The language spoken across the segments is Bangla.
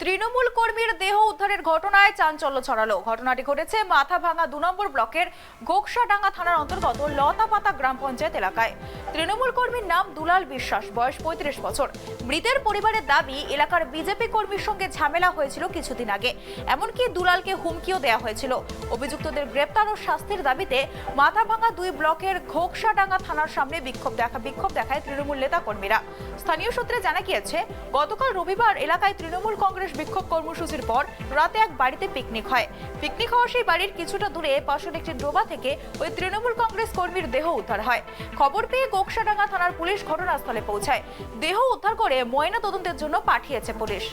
তৃণমূল কর্মীর দেহ উদ্ধারের ঘটনায় চাঞ্চল্য ছড়ালো। ঘটনাটি ঘটেছে মাথাভাঙা ২ নম্বর ব্লকের গোকসাডাঙ্গা থানার অন্তর্গত লতাপাতা গ্রাম পঞ্চায়েত এলাকায়। তৃণমূল কর্মীর নাম দুলাল বিশ্বাস, বয়স ৩৫ বছর। মৃতের পরিবারের দাবি, এলাকার বিজেপি কর্মীর সঙ্গে ঝামেলা হয়েছিল কিছুদিন আগে, এমনকি দুলালকে হুমকিও দেওয়া হয়েছিল। অভিযুক্তদের গ্রেপ্তার ও শাস্তির দাবিতে মাথাভাঙা ২ ব্লকের ঘোকসাডাঙ্গা থানার সামনে বিক্ষোভ দেখায় তৃণমূল নেতা কর্মীরা। স্থানীয় সূত্রে জানা গিয়েছে, গতকাল রবিবার এলাকায় তৃণমূল কংগ্রেস বিক্ষোভ কর্মসূচির পর রাতে এক বাড়িতে পিকনিক হয়। পিকনিক হওয়া সেই বাড়ির কিছুটা দূরে পাশের একটি ডোবা থেকে ওই তৃণমূল কংগ্রেস কর্মীর দেহ উদ্ধার হয়। খবর পেয়ে গোকসাডাঙ্গা থানার পুলিশ ঘটনাস্থলে পৌঁছায়। দেহ উদ্ধার করে ময়না তদন্তের জন্য পাঠিয়েছে পুলিশ।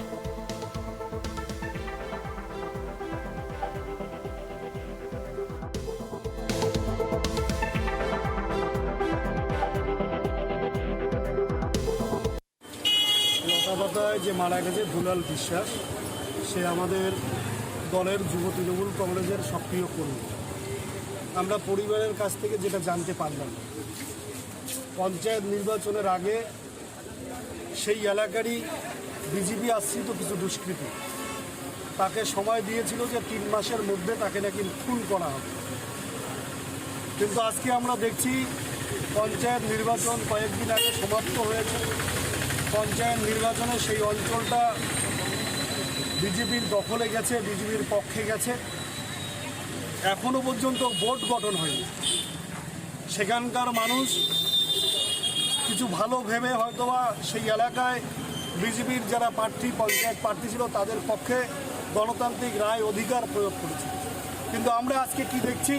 লতাপাতায় যে মারা গেছে দুলাল বিশ্বাস, সে আমাদের দলের যুব তৃণমূল কংগ্রেসের সক্রিয় কর্মী। আমরা পরিবারের কাছ থেকে যেটা জানতে পারলাম, পঞ্চায়েত নির্বাচনের আগে সেই এলাকারই বিজেপি আশ্রিত কিছু দুষ্কৃতী তাকে সময় দিয়েছিল যে ৩ মাসের মধ্যে তাকে নাকি খুন করা হবে। কিন্তু আজকে আমরা দেখছি পঞ্চায়েত নির্বাচন কয়েকদিন আগে সমাপ্ত হয়েছে। পঞ্চায়েত নির্বাচনে সেই অঞ্চলটা বিজেপির দখলে গেছে, বিজেপির পক্ষে গেছে। এখনো পর্যন্ত বোর্ড গঠন হয়নি। সেখানকার মানুষ কিছু ভালো ভেবে হয়তোবা সেই এলাকায় বিজেপির যারা প্রার্থী, পঞ্চায়েত প্রার্থী ছিল, তাদের পক্ষে গণতান্ত্রিক রায় অধিকার প্রয়োগ করেছে। কিন্তু আমরা আজকে কি দেখছি,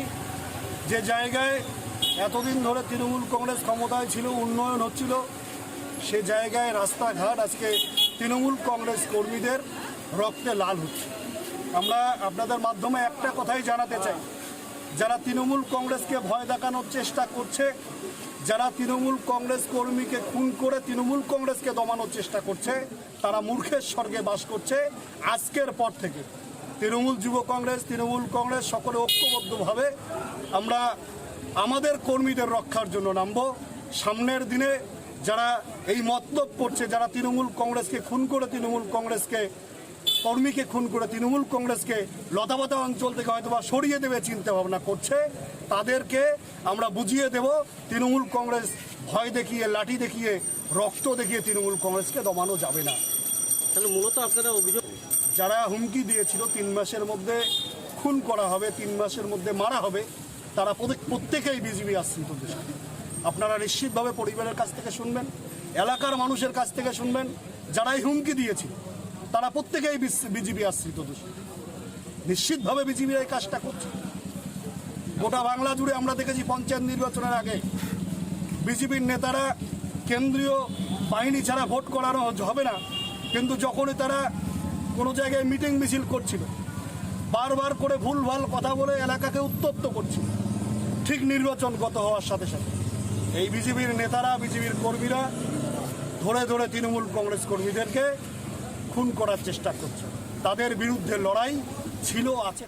যে জায়গায় এতদিন ধরে তৃণমূল কংগ্রেস ক্ষমতায় ছিল, উন্নয়ন হচ্ছিল, সে জায়গায় রাস্তাঘাট আজকে তৃণমূল কংগ্রেস কর্মীদের রক্তে লাল হচ্ছে। আমরা আপনাদের মাধ্যমে একটা কথাই জানাতে চাই, যারা তৃণমূল কংগ্রেসকে ভয় দেখানোর চেষ্টা করছে, যারা তৃণমূল কংগ্রেস কর্মীকে খুন করে তৃণমূল কংগ্রেসকে দমানোর চেষ্টা করছে, তারা মূর্খের স্বর্গে বাস করছে। আজকের পর থেকে তৃণমূল যুব কংগ্রেস, তৃণমূল কংগ্রেস সকলে ঐক্যবদ্ধভাবে আমরা আমাদের কর্মীদের রক্ষার জন্য নামব। সামনের দিনে যারা এই মতলব করছে, যারা তৃণমূল কংগ্রেসকে খুন করে তৃণমূল কংগ্রেসকে কর্মীকে খুন করে তৃণমূল কংগ্রেসকে লতাপাতা অঞ্চল থেকে হয়তোবা সরিয়ে দেবে চিন্তা ভাবনা করছে, তাদেরকে আমরা বুঝিয়ে দেব তৃণমূল কংগ্রেস ভয় দেখিয়ে, লাঠি দেখিয়ে, রক্ত দেখিয়ে তৃণমূল কংগ্রেসকে দমানো যাবে না। তাহলে মূলত আপনারা অভিযোগ, যারা হুমকি দিয়েছিল ৩ মাসের মধ্যে খুন করা হবে, ৩ মাসের মধ্যে মারা হবে, তারা প্রত্যেকেই বিজেপি আশ্রিত দুষ্কৃতী। আপনারা নিশ্চিতভাবে পরিবারের কাছ থেকে শুনবেন, এলাকার মানুষের কাছ থেকে শুনবেন, যারাই হুমকি দিয়েছিল তারা প্রত্যেকেই বিজেপি আশ্রিত দুষ্কৃতী। নিশ্চিতভাবে বিজেপি এই কাজটা করছে। গোটা বাংলা জুড়ে আমরা দেখেছি পঞ্চায়েত নির্বাচনের আগে বিজেপির নেতারা কেন্দ্রীয় বাহিনী ছাড়া ভোট করানো হবে না, কিন্তু যখনই তারা কোনো জায়গায় মিটিং মিছিল করছিল, বারবার করে ভুলভাল কথা বলে এলাকাকে উত্তপ্ত করছিল, ঠিক নির্বাচন গত হওয়ার সাথে সাথে এই বিজেপির নেতারা, বিজেপির কর্মীরা ধরে ধরে তৃণমূল কংগ্রেস কর্মীদেরকে খুন করার চেষ্টা করছে। তাদের বিরুদ্ধে লড়াই ছিল, আছে।